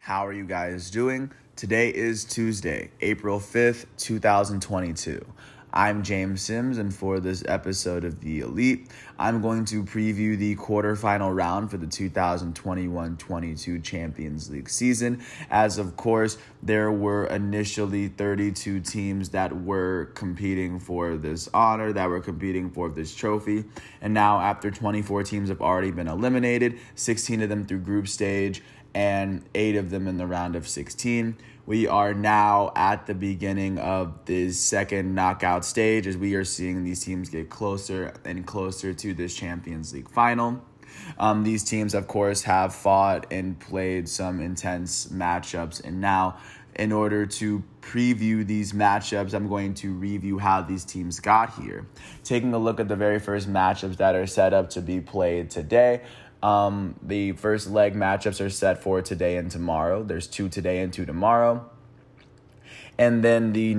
How are you guys doing? Today is Tuesday, April 5th, 2022. I'm James Sims, and for this episode of The Elite, I'm going to preview the quarterfinal round for the 2021-22 Champions League season, as of course, there were initially 32 teams that were competing for this honor, that were competing for this trophy, and now after 24 teams have already been eliminated, 16 of them through group stage, and 8 of them in the round of 16. We are now at the beginning of the second knockout stage as we are seeing these teams get closer and closer to this Champions League final. These teams, of course, have fought and played some intense matchups, and now in order to preview these matchups, I'm going to review how these teams got here. Taking a look at the very first matchups that are set up to be played today. The first leg matchups are set for today and tomorrow. There's 2 today and 2 tomorrow. And then the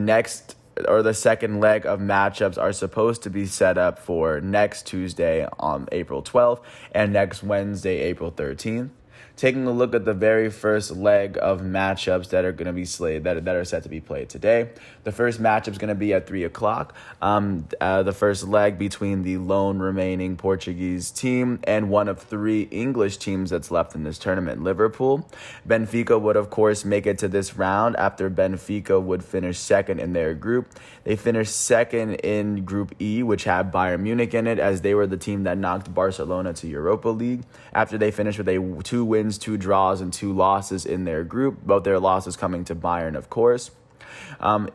second leg of matchups are supposed to be set up for next Tuesday on April 12th and next Wednesday, April 13th. Taking a look at the very first leg of matchups that are going to be that are set to be played today. The first matchup is going to be at 3 o'clock. The first leg between the lone remaining Portuguese team and one of 3 English teams that's left in this tournament, Liverpool. Benfica would, of course, make it to this round after Benfica would finish second in their group. They finished second in Group E, which had Bayern Munich in it, as they were the team that knocked Barcelona to Europa League after they finished with 2 wins, 2 draws, and 2 losses in their group, both their losses coming to Bayern, of course.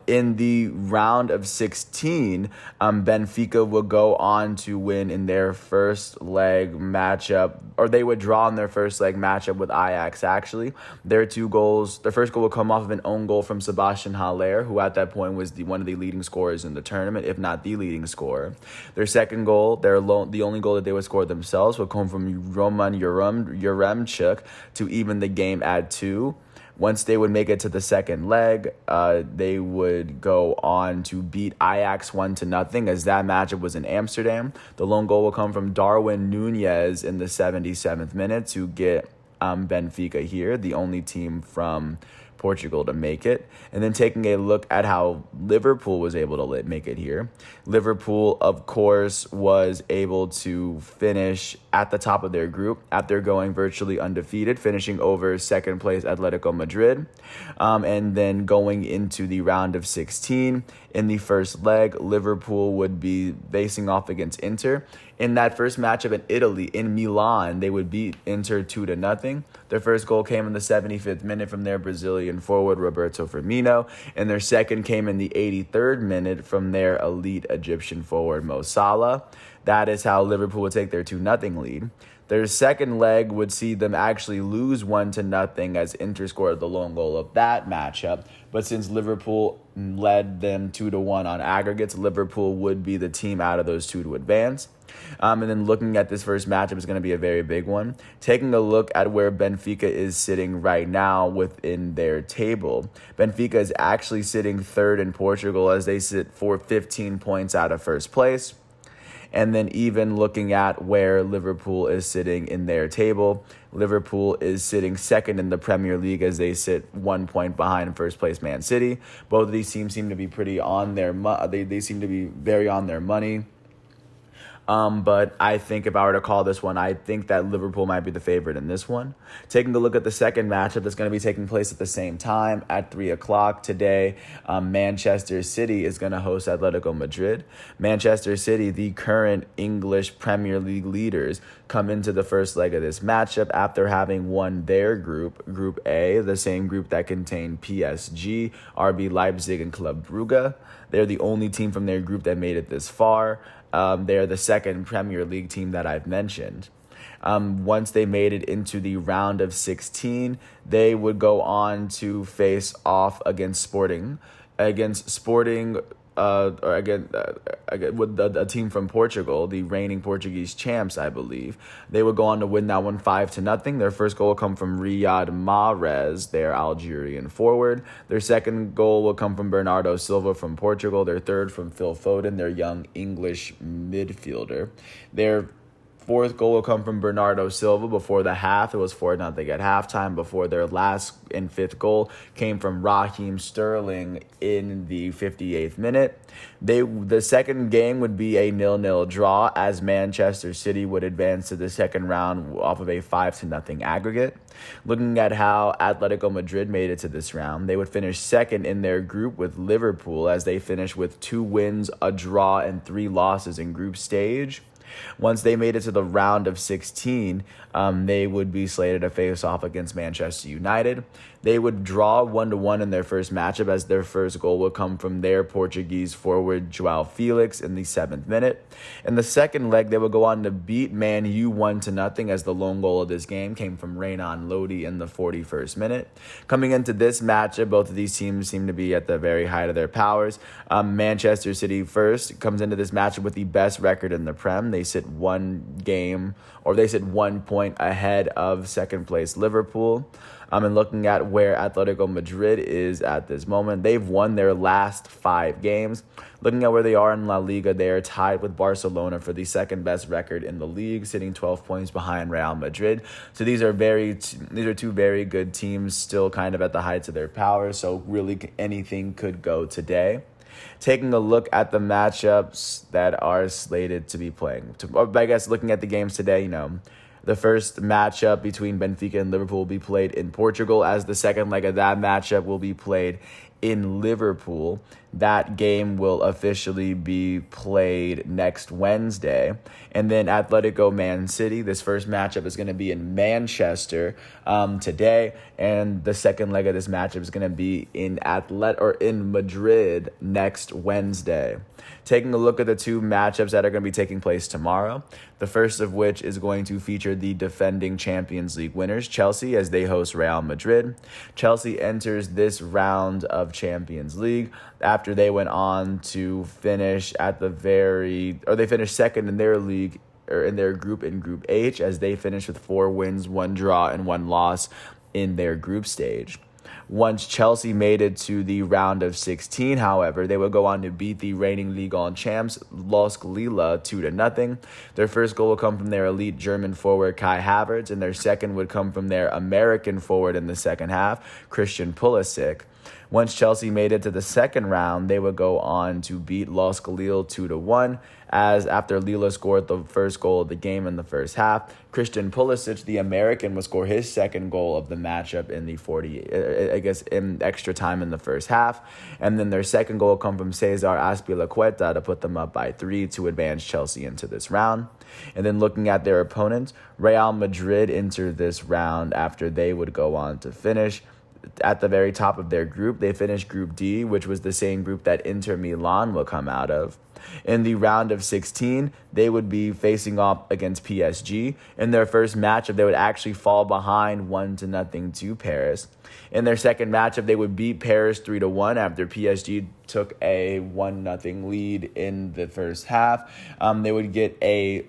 In the round of 16, Benfica will go on to win in their first leg matchup, or they would draw in their first leg matchup with Ajax, actually. Their first goal will come off of an own goal from Sebastian Haller, who at that point was one of the leading scorers in the tournament, if not the leading scorer. Their second goal, the only goal that they would score themselves, would come from Roman Yaremchuk to even the game at 2. Once they would make it to the second leg, they would go on to beat Ajax 1-0, as that matchup was in Amsterdam. The lone goal will come from Darwin Nunez in the 77th minute to get Benfica here, the only team from Portugal to make it. And then taking a look at how Liverpool was able to make it here. Liverpool, of course, was able to finish at the top of their group after going virtually undefeated, finishing over second place Atletico Madrid. And then going into the round of 16, in the first leg, Liverpool would be facing off against Inter. In that first matchup in Italy, in Milan, they would beat Inter 2-0. Their first goal came in the 75th minute from their Brazilian forward, Roberto Firmino, and their second came in the 83rd minute from their elite Egyptian forward, Mo Salah. That is how Liverpool would take their 2-0 lead. Their second leg would see them actually lose 1-0 as Inter scored the lone goal of that matchup. But since Liverpool led them 2-1 on aggregates, Liverpool would be the team out of those 2 to advance. And then looking at this first matchup is going to be a very big one. Taking a look at where Benfica is sitting right now within their table. Benfica is actually sitting 3rd in Portugal as they sit for 15 points out of first place. And then even looking at where Liverpool is sitting in their table, Liverpool is sitting 2nd in the Premier League as they sit 1 point behind first place Man City. Both of these teams seem to be pretty on their they seem to be very on their money. But I think if I were to call this one, I think that Liverpool might be the favorite in this one. Taking a look at the second matchup that's going to be taking place at the same time at 3 o'clock today, Manchester City is going to host Atletico Madrid. Manchester City, the current English Premier League leaders, come into the first leg of this matchup after having won their group, Group A, the same group that contained PSG, RB Leipzig, and Club Brugge. They're the only team from their group that made it this far. They're the second Premier League team that I've mentioned. Once they made it into the round of 16, they would go on to face off against Sporting with a team from Portugal, the reigning Portuguese champs, I believe. They would go on to win that one 5-0. Their first goal will come from Riyad Mahrez, their Algerian forward. Their second goal will come from Bernardo Silva from Portugal. Their third from Phil Foden, their young English midfielder. Their fourth goal will come from Bernardo Silva before the half. It was 4-0 at halftime before their last and fifth goal came from Raheem Sterling in the 58th minute. The second game would be a 0-0 draw as Manchester City would advance to the second round off of a 5-0 aggregate. Looking at how Atletico Madrid made it to this round, they would finish second in their group with Liverpool as they finished with 2 wins, a draw, and 3 losses in group stage. Once they made it to the round of 16, they would be slated to face off against Manchester United. They would draw 1-1 in their first matchup as their first goal would come from their Portuguese forward João Felix in the 7th minute. In the second leg, they would go on to beat Man U 1-0 as the lone goal of this game came from Renan Lodi in the 41st minute. Coming into this matchup, both of these teams seem to be at the very height of their powers. Manchester City first comes into this matchup with the best record in the Prem. They sit 1 point ahead of second place Liverpool. And looking at where Atletico Madrid is at this moment, they've won their last 5 games. Looking at where they are in La Liga, they are tied with Barcelona for the second best record in the league, sitting 12 points behind Real Madrid. So these are 2 very good teams, still kind of at the heights of their power. So really anything could go today. Taking a look at the matchups that are slated to be playing, looking at the games today, the first matchup between Benfica and Liverpool will be played in Portugal, as the second leg of that matchup will be played in Liverpool. That game will officially be played next Wednesday. And then Atletico Man City, this first matchup is going to be in Manchester today. And the second leg of this matchup is going to be in Madrid next Wednesday. Taking a look at the 2 matchups that are going to be taking place tomorrow, the first of which is going to feature the defending Champions League winners, Chelsea, as they host Real Madrid. Chelsea enters this round of Champions League after they went on to finish they finished second in their league, or in their group in Group H, as they finished with 4 wins, 1 draw, and 1 loss in their group stage. Once Chelsea made it to the round of 16, however, they would go on to beat the reigning Ligue 1 champs, Los Lille, 2-0. Their first goal will come from their elite German forward, Kai Havertz, and their second would come from their American forward in the second half, Christian Pulisic. Once Chelsea made it to the second round, they would go on to beat Los Lille 2-1, as after Lille scored the first goal of the game in the first half, Christian Pulisic, the American, would score his second goal of the matchup in in extra time in the first half. And then their second goal will come from Cesar Azpilicueta to put them up by 3 to advance Chelsea into this round. And then looking at their opponents, Real Madrid entered this round after they would go on to finish at the very top of their group. They finished Group D, which was the same group that Inter Milan will come out of. In the round of 16, they would be facing off against PSG. In their first matchup, they would actually fall behind 1-0 to Paris. In their second matchup, they would beat Paris 3-1 after PSG took a 1-0 lead in the first half. They would get a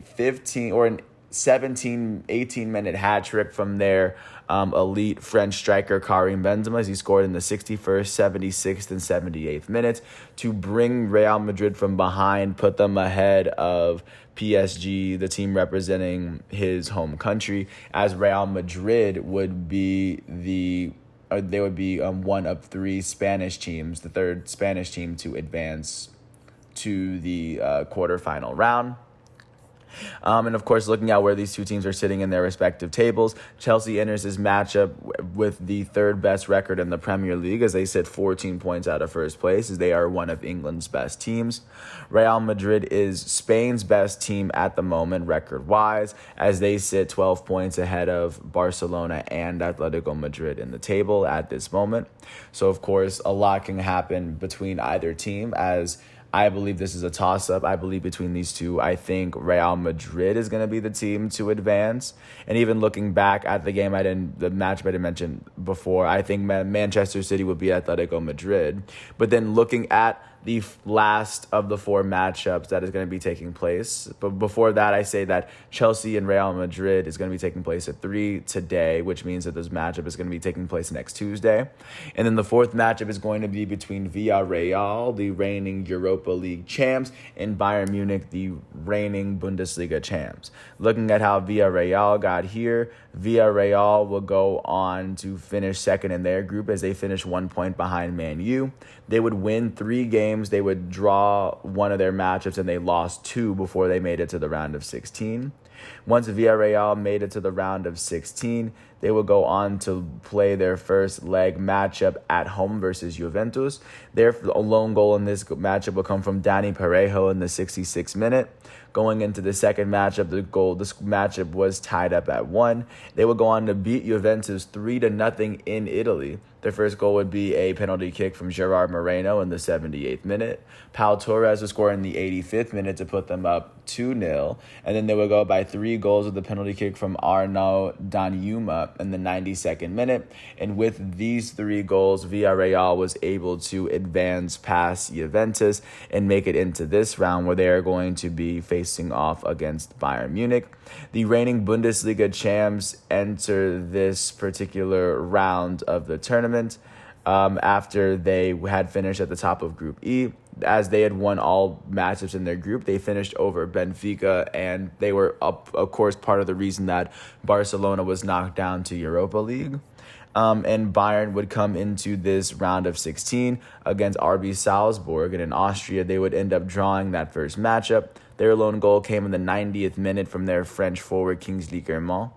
18-minute hat trick from their elite French striker Karim Benzema, as he scored in the 61st, 76th, and 78th minutes to bring Real Madrid from behind, put them ahead of PSG, the team representing his home country, as Real Madrid would be one of 3 Spanish teams, the third Spanish team to advance to the quarterfinal round. And of course, looking at where these 2 teams are sitting in their respective tables, Chelsea enters this matchup with the 3rd best record in the Premier League, as they sit 14 points out of first place, as they are one of England's best teams. Real Madrid is Spain's best team at the moment, record-wise, as they sit 12 points ahead of Barcelona and Atletico Madrid in the table at this moment. So, of course, a lot can happen between either team, as I believe this is a toss-up. I believe between these 2, I think Real Madrid is going to be the team to advance. And even looking back at the matchup I didn't mention before, I think Manchester City would be Atletico Madrid. But then looking at the last of the 4 matchups that is going to be taking place. But before that, I say that Chelsea and Real Madrid is going to be taking place at 3 today, which means that this matchup is going to be taking place next Tuesday. And then the 4th matchup is going to be between Villarreal, the reigning Europa League champs, and Bayern Munich, the reigning Bundesliga champs. Looking at how Villarreal got here, Villarreal will go on to finish second in their group as they finish 1 point behind Man U. They would win 3 games. They would draw one of their matchups, and they lost 2 before they made it to the round of 16. Once Villarreal made it to the round of 16, they will go on to play their first leg matchup at home versus Juventus. Their lone goal in this matchup will come from Dani Parejo in the 66th minute. Going into the second matchup, this matchup was tied up at 1. They would go on to beat Juventus 3-0 in Italy. Their first goal would be a penalty kick from Gerard Moreno in the 78th minute. Pau Torres would score in the 85th minute to put them up 2-0. And then they would go by 3 goals with the penalty kick from Arnaud Danjuma in the 92nd minute. And with these 3 goals, Villarreal was able to advance past Juventus and make it into this round where they are going to be facing off against Bayern Munich. The reigning Bundesliga champs enter this particular round of the tournament after they had finished at the top of Group E. As they had won all matchups in their group, they finished over Benfica, and they were, of course, part of the reason that Barcelona was knocked down to Europa League. And Bayern would come into this round of 16 against RB Salzburg, and in Austria, they would end up drawing that first matchup. Their lone goal came in the 90th minute from their French forward, Kingsley Coman.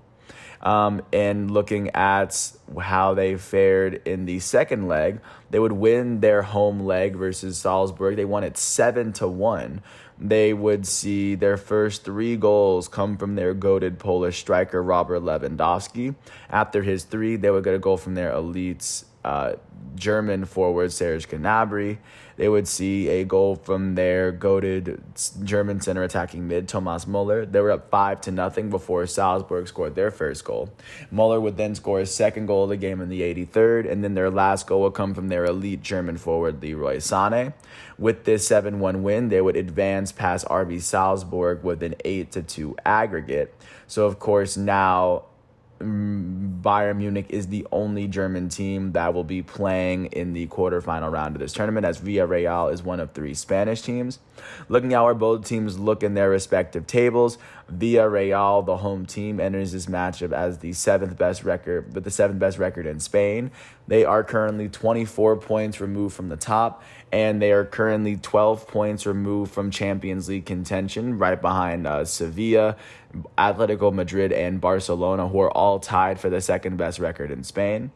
And looking at how they fared in the second leg, they would win their home leg versus Salzburg. They won it 7-1. They would see their first 3 goals come from their goated Polish striker, Robert Lewandowski. After his 3, they would get a goal from their elites, German forward, Serge Gnabry. They would see a goal from their goated German center attacking mid, Thomas Muller. They were up 5-0 before Salzburg scored their first goal. Muller would then score his second goal of the game in the 83rd, and then their last goal would come from their elite German forward, Leroy Sané. With this 7-1 win, they would advance past RB Salzburg with an 8-2 aggregate. So, of course, now Bayern Munich is the only German team that will be playing in the quarterfinal round of this tournament, as Villarreal is one of 3 Spanish teams. Looking at where both teams look in their respective tables, Villarreal, the home team, enters this matchup as the 7th best record, with the 7th best record in Spain. They are currently 24 points removed from the top, and they are currently 12 points removed from Champions League contention, right behind Sevilla, Atletico Madrid, and Barcelona, who are all tied for the 2nd best record in Spain.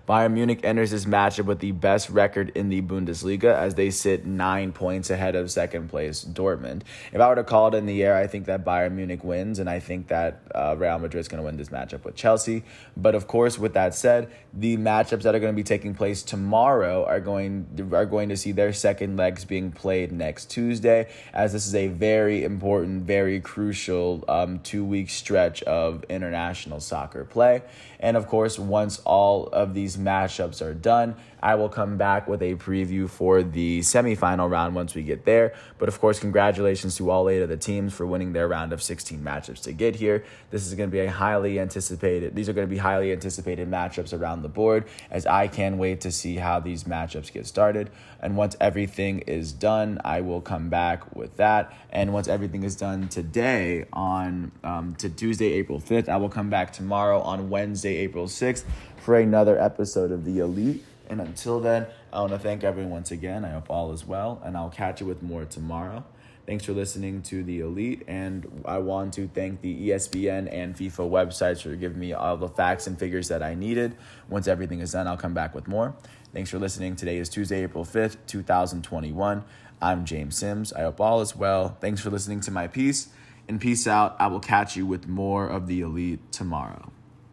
Bayern Munich enters this matchup with the best record in the Bundesliga, as they sit 9 points ahead of second place Dortmund. If I were to call it in the air, I think that Bayern Munich wins, and I think that Real Madrid is going to win this matchup with Chelsea. But of course, with that said, the matchups that are going to be taking place tomorrow are going to see their second legs being played next Tuesday, as this is a very important, very crucial 2-week stretch of international soccer play. And of course, once all of these matchups are done, I will come back with a preview for the semifinal round once we get there. But of course, congratulations to all 8 of the teams for winning their round of 16 matchups to get here. These are going to be highly anticipated matchups around the board, as I can't wait to see how these matchups get started. And once everything is done, I will come back with that. And once everything is done today on to Tuesday, April 5th, I will come back tomorrow on Wednesday, April 6th for another episode of The Elite. And until then, I want to thank everyone once again. I hope all is well, and I'll catch you with more tomorrow. Thanks for listening to The Elite, and I want to thank the ESPN and FIFA websites for giving me all the facts and figures that I needed. Once everything is done, I'll come back with more. Thanks for listening. Today is Tuesday, April 5th, 2021. I'm James Sims. I hope all is well. Thanks for listening to my piece, and peace out. I will catch you with more of The Elite tomorrow.